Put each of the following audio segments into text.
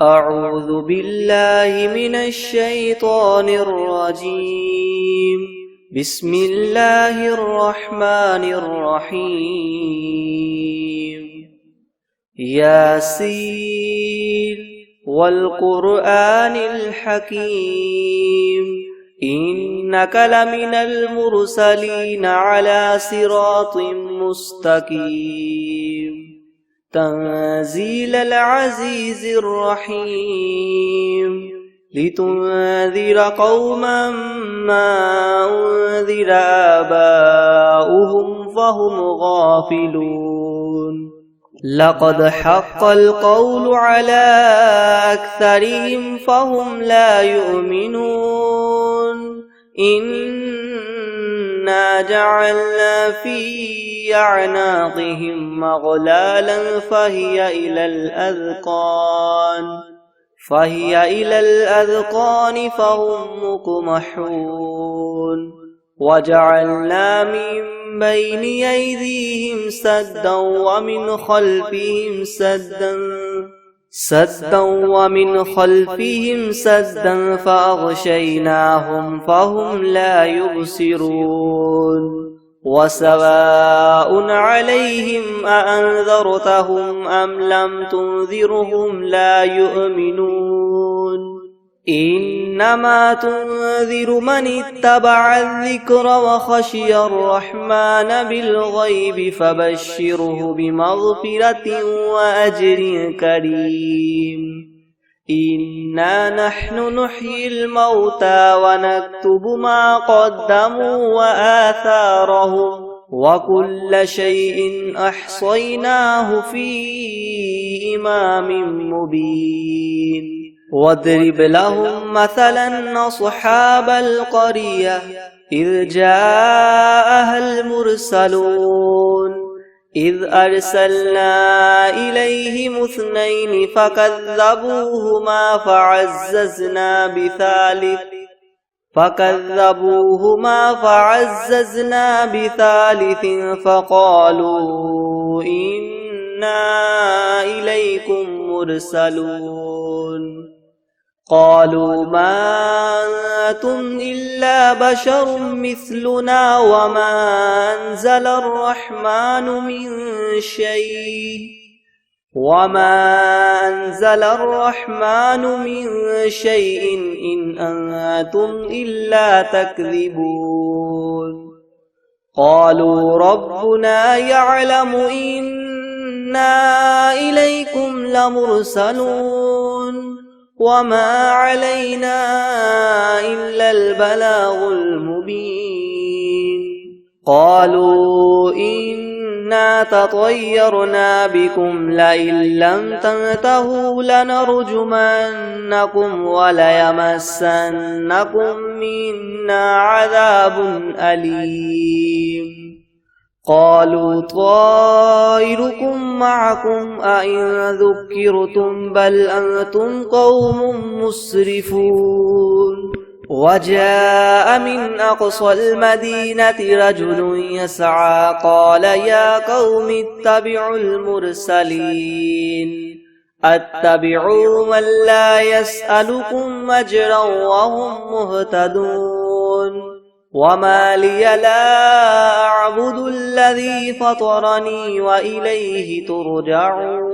أعوذ بالله من الشيطان الرجيم. بسم الله الرحمن الرحيم. ياسين والقرآن الحكيم إنك لمن المرسلين على صراط مستقيم تنزيل العزيز الرحيم لتنذر قوما ما أنذر آباؤهم فهم غافلون لقد حق القول على أكثرهم فهم لا يؤمنون إنا جعلنا في أعناقهم مغلالا فهي إلى الأذقان فهم مقمحون وجعلنا من بين أيديهم سدا ومن خلفهم سدا فأغشيناهم فهم لا يبصرون وسواء عليهم أأنذرتهم أم لم تنذرهم لا يؤمنون إنما تنذر من اتبع الذكر وخشي الرحمن بالغيب فبشره بمغفرة وأجر كريم إنا نحن نحيي الموتى ونكتب ما قدموا وآثارهم وكل شيء أحصيناه في إمام مبين واضرب لهم مثلا أصحاب القرية إذ جاءها المرسلون إذ أرسلنا إليهم 2 فكذبوهما فعززنا بثالث فقالوا إنا إليكم مرسلون قالوا ما أنتم إلا بشر مثلنا وما أنزل الرحمن من شيء إن أنتم إلا تكذبون قالوا ربنا يعلم إنا إليكم لمرسلون وما علينا إلا البلاغ المبين قالوا إنا تطيرنا بكم لئن لم تنتهوا لنرجمنكم وليمسنكم منا عذاب أليم قالوا طائركم معكم أئن ذكرتم بل أنتم قوم مسرفون وجاء من أقصى المدينة رجل يسعى قال يا قوم اتبعوا المرسلين اتبعوا من لا يسألكم أجرا وهم مهتدون وما لي لا أعبد الذي فطرني وإليه ترجعون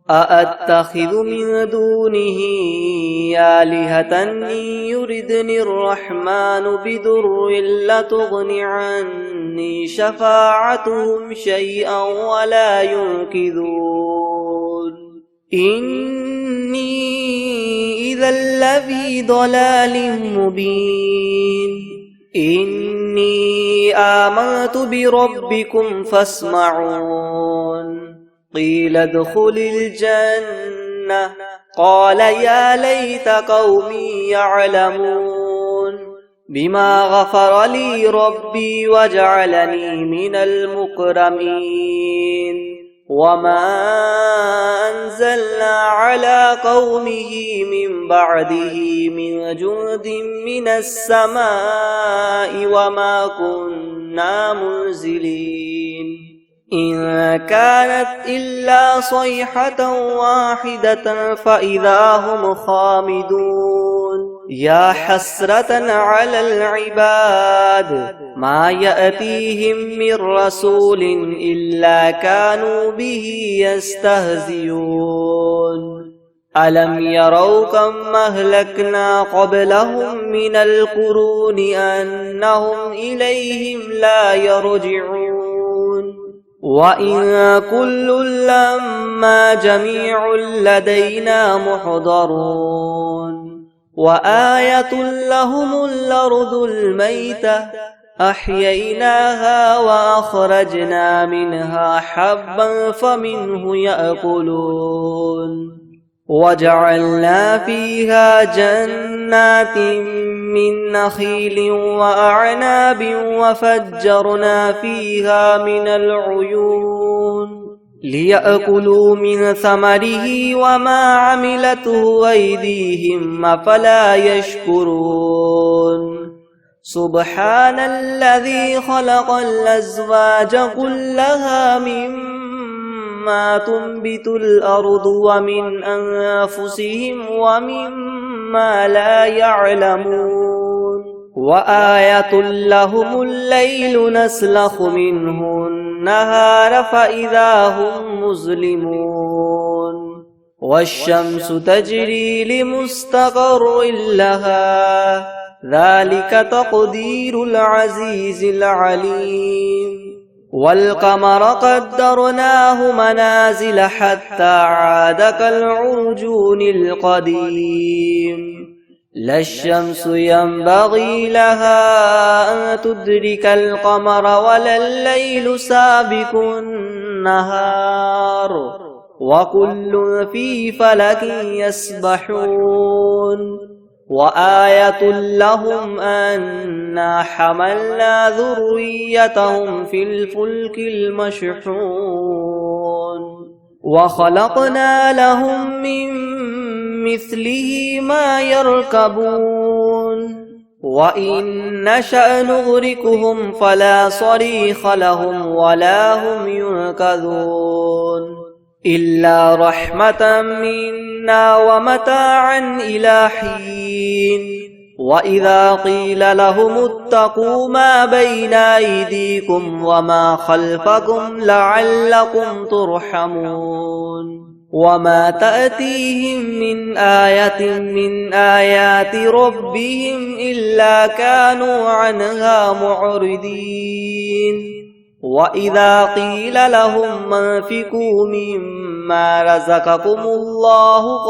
أأتخذ من دونه آلهة إن يردني الرحمن بضر لا تغن عني شفاعتهم شيئا ولا ينقذون إني إذا لفي ضلال مبين إني آمنت بربكم فاسمعون قيل ادخل الجنة قال يا ليت قومي يعلمون بما غفر لي ربي وجعلني من المكرمين وما أنزلنا على قومه من بعده من جند من السماء وما كنا منزلين إن كانت إلا صيحة واحدة فإذا هم خامدون يا حسرة على العباد ما يأتيهم من رسول إلا كانوا به يستهزئون ألم يروا كم أهلكنا قبلهم من القرون أنهم إليهم لا يرجعون وإن كل لما جميع لدينا محضرون وآية لهم الأرض الميتة أحييناها وأخرجنا منها حبا فمنه يأكلون وجعلنا فيها جنات من نخيل وأعناب وفجرنا فيها من العيون ليأكلوا من ثمره وما عملته أيديهم أفلا يشكرون سبحان الذي خلق الأزواج كلها مما تنبت الأرض ومن أنفسهم ومما لا يعلمون وآية لهم الليل نسلخ منه النهار فإذا هم مظلمون والشمس تجري لمستقر لها ذلك تقدير العزيز العليم والقمر قدرناه منازل حتى عاد كالعرجون القديم لا الشمس ينبغي لها أن تدرك القمر ولا الليل سابق النهار وكل في فلك يسبحون وآية لهم أنا حملنا ذريتهم في الفلك المشحون وخلقنا لهم من مثله ما يركبون وإن نشأ نغرقهم فلا صريخ لهم ولا هم ينقذون إلا رحمة منا ومتاعا إلى حين وإذا قيل لهم اتقوا ما بين أيديكم وما خلفكم لعلكم ترحمون وما تأتيهم من آية من آيات ربهم إلا كانوا عنها معرضين وإذا قيل لهم انفقوا مما رزقكم الله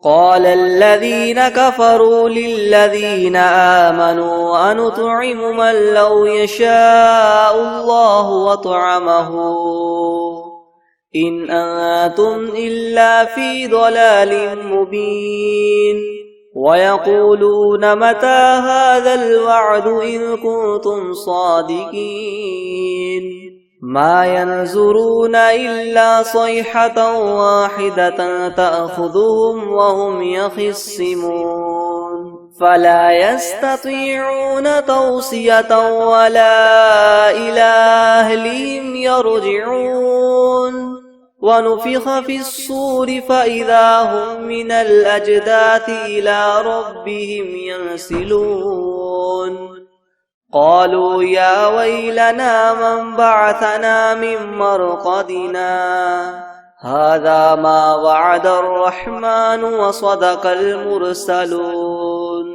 قال الذين كفروا للذين آمنوا أنطعم من لو يشاء الله وطعمه إن أنتم إلا في ضلال مبين ويقولون متى هذا الوعد إن كنتم صادقين ما ينظرون إلا صيحة واحدة تأخذهم وهم يخصمون فلا يستطيعون توصية ولا إلى أهلهم يرجعون ونفخ في الصور فإذا هم من الأجداث إلى ربهم ينسلون قالوا يا ويلنا من بعثنا من مرقدنا هذا ما وعد الرحمن وصدق المرسلون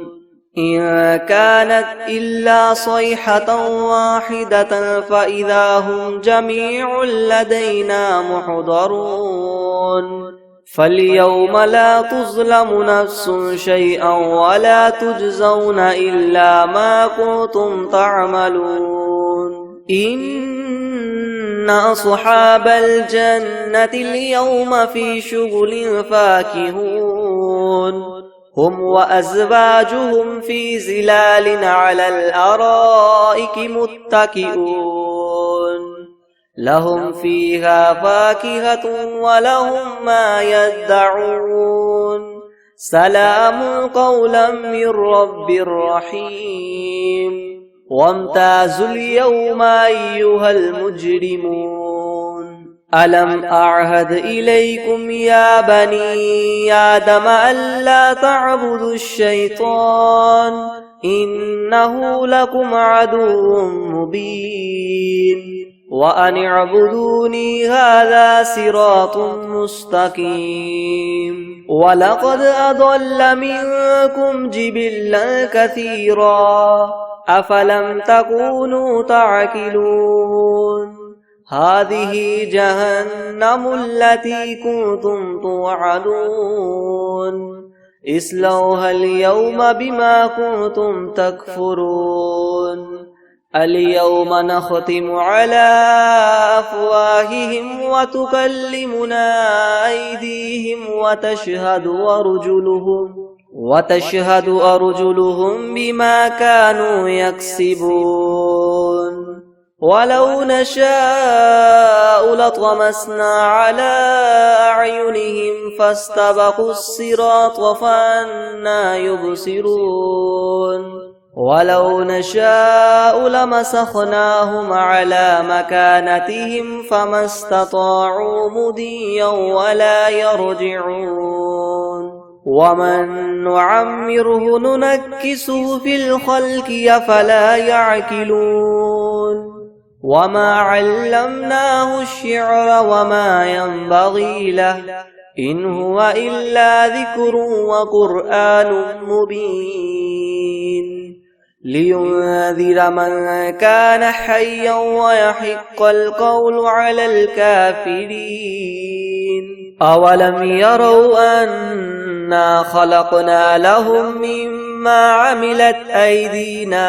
إن كانت إلا صيحة واحدة فإذا هم جميع لدينا محضرون فاليوم لا تظلم نفس شيئا ولا تجزون إلا ما كنتم تعملون إن أصحاب الجنة اليوم في شغل فاكهون هم وأزواجهم في ظلال على الأرائك متكئون لهم فيها فاكهة ولهم ما يدعون سلام قولا من رب رحيم وامتازوا اليوم أيها المجرمون ألم أعهد إليكم يا بني آدم ألا تعبدوا الشيطان إنه لكم عدو مبين وأن اعبدوني هذا صراط مستقيم ولقد أضل منكم جبلا كثيرا أفلم تكونوا تعقلون هذه جهنم التي كنتم توعدون اصلوها اليوم بما كنتم تكفرون اليوم نختم على أفواههم وتكلمنا أيديهم وتشهد أرجلهم بما كانوا يكسبون ولو نشاء لطمسنا على أعينهم فاستبقوا الصراط فأنى يبصرون ولو نشاء لمسخناهم على مكانتهم فما استطاعوا مضيا ولا يرجعون ومن نعمره ننكسه في الخلق أفلا يعقلون وما علمناه الشعر وما ينبغي له إن هو إلا ذكر وقرآن مبين لينذر من كان حيا ويحق القول على الكافرين أولم يروا أنا خلقنا لهم مما عملت أيدينا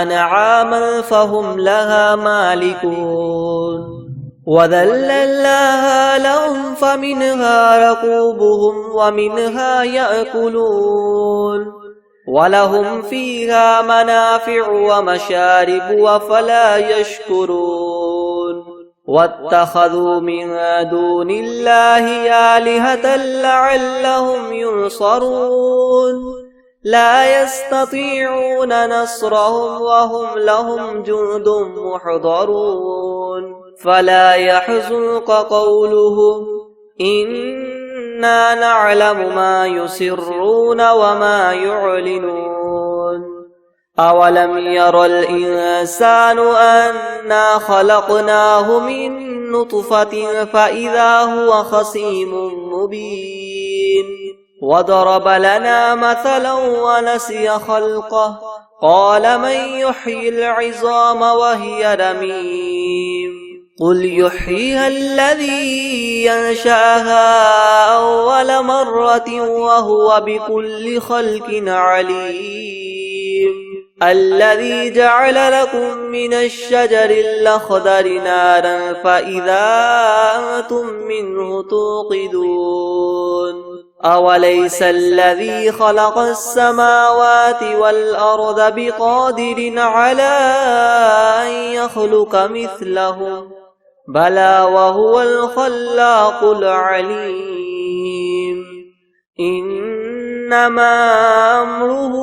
أنعاما فهم لها مالكون وذللناها لهم فمنها ركوبهم ومنها يأكلون ولهم فيها منافع ومشارب أفلا يشكرون واتخذوا من دون الله آلهة لعلهم ينصرون لا يستطيعون نصرهم وهم لهم جند محضرون فلا يحزنك قولهم إنا نعلم ما يسرون وما يعلنون أولم ير الإنسان أنا خلقناه من نطفة فإذا هو خصيم مبين وضرب لنا مثلا ونسي خلقه قال من يحيي العظام وهي رميم قل يحييها الذي ينشأها أول مرة وهو بكل خلق عليم الذي جعل لكم من الشجر الأخضر نارا فإذا أنتم منه توقدون أوليس الذي خلق السماوات والأرض بقادر على أن يخلق مثلهم بلى وهو الخلاق العليم إنما أمره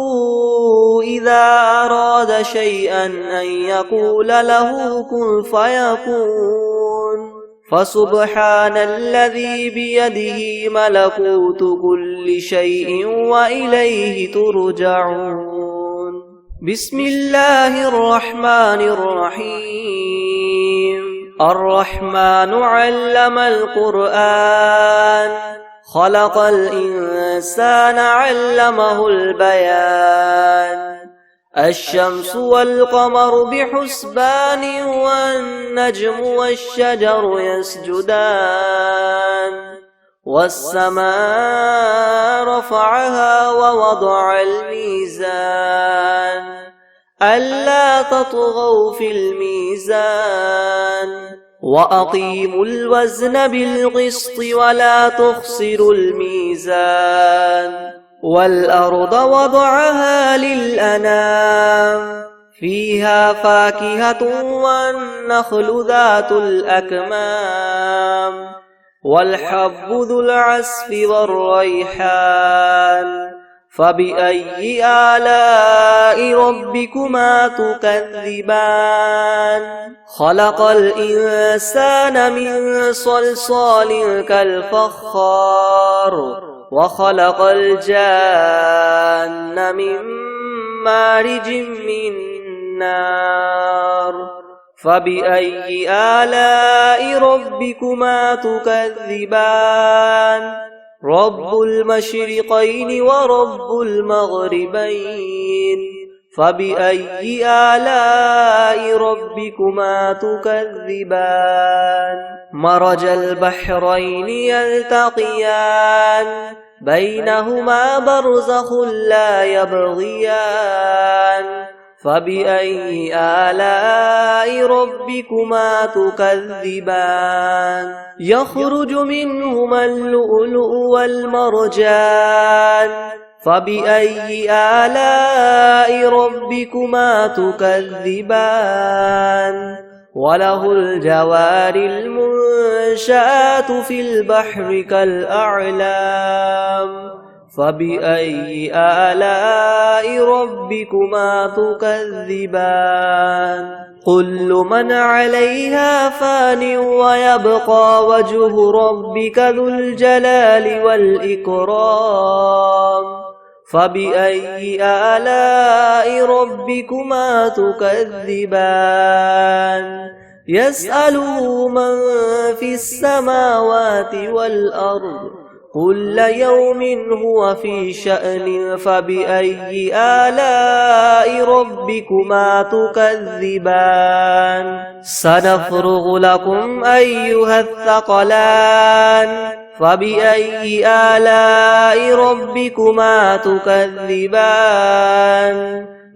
إذا أراد شيئا أن يقول له كن فيكون فسبحان الذي بيده ملكوت كل شيء وإليه ترجعون بسم الله الرحمن الرحيم الرحمن علم القرآن خلق الإنسان علمه البيان الشمس والقمر بحسبان والنجم والشجر يسجدان والسماء رفعها ووضع الميزان ألا تطغوا في الميزان وأقيموا الوزن بالقسط ولا تخسروا الميزان والأرض وضعها للأنام فيها فاكهة والنخل ذات الأكمام والحب ذو العصف والريحان فبأي آلاء ربكما تكذبان خلق الإنسان من صلصال كالفخار وخلق الجان من مارج من نار فبأي آلاء ربكما تكذبان رب المشرقين ورب المغربين فبأي آلاء ربكما تكذبان مرج البحرين يلتقيان بينهما برزخ لا يبغيان فبأي آلاء ربكما تكذبان يخرج منهما اللؤلؤ والمرجان فبأي آلاء ربكما تكذبان وله الجوار المنشآت في البحر كالأعلام فبأي آلاء ربكما تكذبان كل من عليها فان ويبقى وجه ربك ذو الجلال والإكرام فبأي آلاء ربكما تكذبان يسأله من في السماوات والأرض كل يوم هو في شأن فبأي آلاء ربكما تكذبان سنفرغ لكم أيها الثقلان فبأي آلاء ربكما تكذبان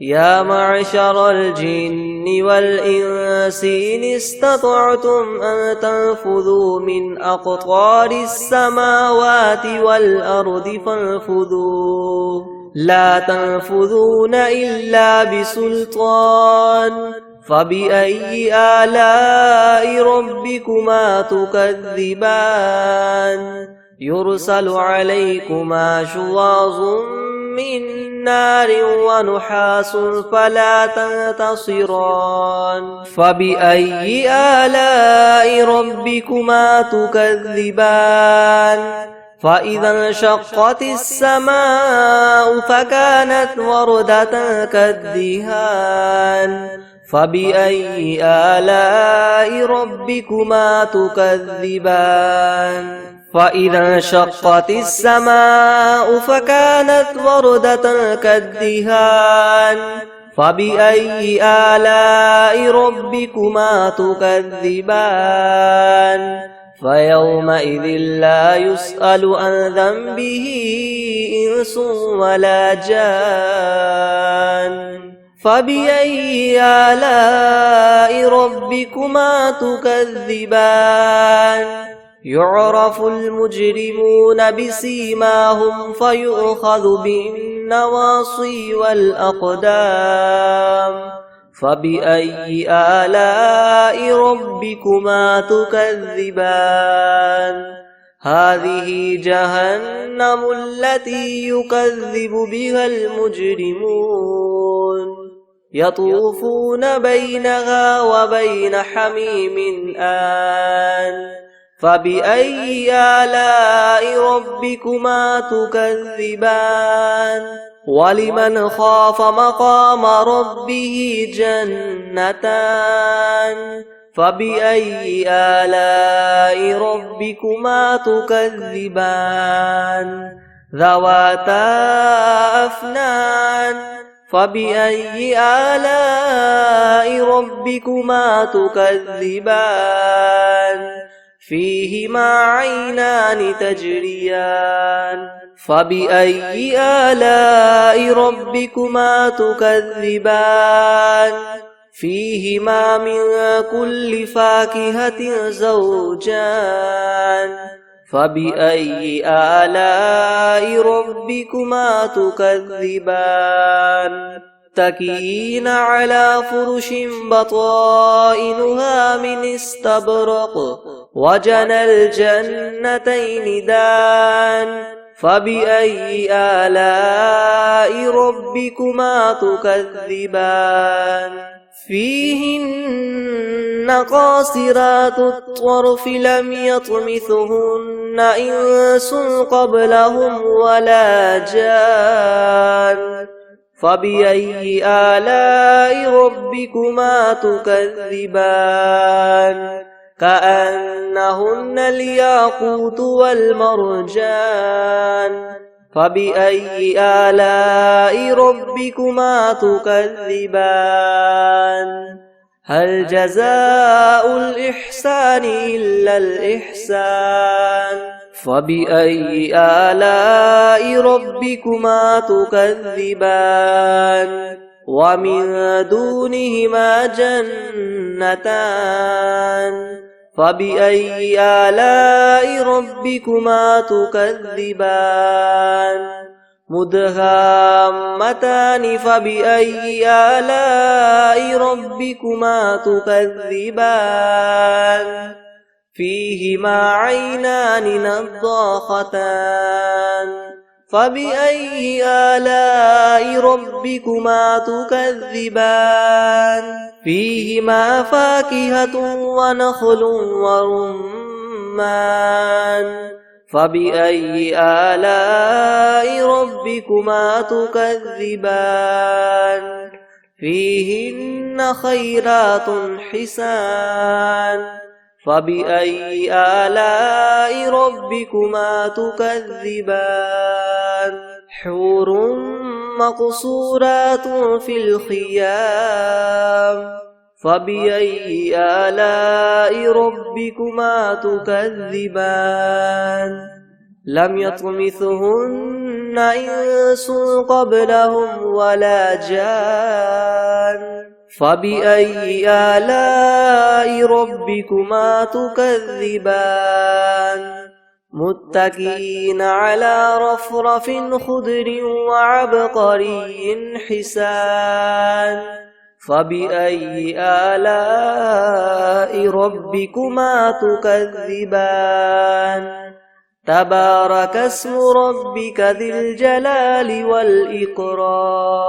يا معشر الجن والإنس إن استطعتم أن تنفذوا من أقطار السماوات والأرض فانفذوا لا تنفذون إلا بسلطان فبأي آلاء ربكما تكذبان يرسل عليكما شواظ من نار ونحاس فلا تنتصران فبأي آلاء ربكما تكذبان فإذا انشقت السماء فكانت وردة كالدهان فبأي آلاء ربكما تكذبان فإذا انشقت السماء فكانت وردة كالدهان فبأي آلاء ربكما تكذبان فيومئذ لا يسأل عن ذنبه إنس ولا جان فبأي آلاء ربكما تكذبان يعرف المجرمون بسيماهم فيؤخذ بالنواصي والأقدام فبأي آلاء ربكما تكذبان هذه جهنم التي يكذب بها المجرمون يطوفون بينها وبين حميم آن فبأي آلاء ربكما تكذبان ولمن خاف مقام ربه جنتان فبأي آلاء ربكما تكذبان ذواتا أفنان فبأي آلاء ربكما تكذبان فيهما عينان تجريان فبأي آلاء ربكما تكذبان فيهما من كل فاكهة زوجان فبأي آلاء ربكما تكذبان متكئين على فرش بطائنها من استبرق وجنى الجنتين دان فبأي آلاء ربكما تكذبان فيهن قاصرات الطرف لم يطمثهن إنس قبلهم ولا جان فبأي آلاء ربكما تكذبان كأنهن الياقوت والمرجان فبأي آلاء ربكما تكذبان هل جزاء الإحسان إلا الإحسان فبأي آلاء ربكما تكذبان ومن دونهما جنتان فبأي آلاء ربكما تكذبان مدهامتان فبأي آلاء ربكما تكذبان فيهما عينان نضاختان فبأي آلاء ربكما تكذبان فيهما فاكهة ونخل ورمان فبأي آلاء ربكما تكذبان فيهن خيرات حسان فبأي آلاء ربكما تكذبان حور مقصورات في الخيام فبأي آلاء ربكما تكذبان لم يطمثهن إنس قبلهم ولا جان فبأي آلاء ربكما تكذبان متكئين على رفرف خضر وعبقري حسان فبأي آلاء ربكما تكذبان تبارك اسم ربك ذي الجلال والإكرام